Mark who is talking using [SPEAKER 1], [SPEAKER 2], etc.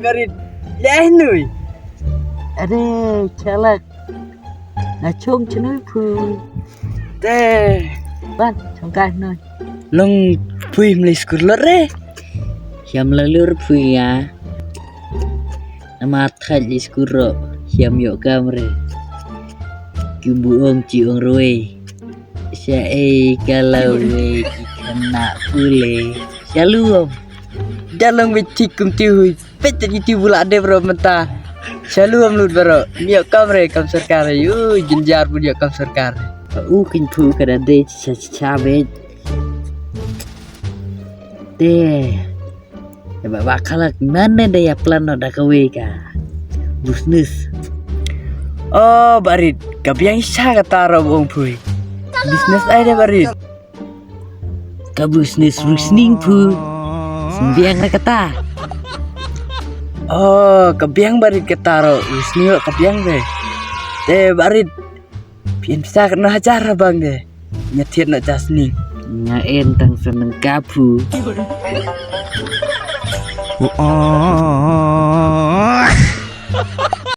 [SPEAKER 1] barit. Leh nuy.
[SPEAKER 2] Ade chalak. Na chung chnui phu.
[SPEAKER 1] Te
[SPEAKER 2] Ban trong cái nơi.
[SPEAKER 1] long pui mlis kurlot re.
[SPEAKER 2] Hiam lalur phu ya. Nama thal iskuro. Hiam yo kamre. Kubuong ciong roe. Saya kalau kena pule. Shalom.
[SPEAKER 1] Dalang becik kum tiu. Pet itu bula de bro menta. Shalom lut bro. Niyo kamre kam sarkar yu jinjar pun yo kam sarkar.
[SPEAKER 2] Kin phu kada de cha be. De. Ya bakal mana daya plan ada kawe ka. Bisnis.
[SPEAKER 1] Oh barit. Kabiang isa kataro bong pui. Bisnes ada barit.
[SPEAKER 2] Ka bisnis rusning phu. Sembiang na kata.
[SPEAKER 1] Oh, kebiang barit ketaro. Wisni yo kebiang deh. Teh barit. Pian bisa kena acara bang deh. Nyetir nak jasning.
[SPEAKER 2] Nga entang seneng kapu.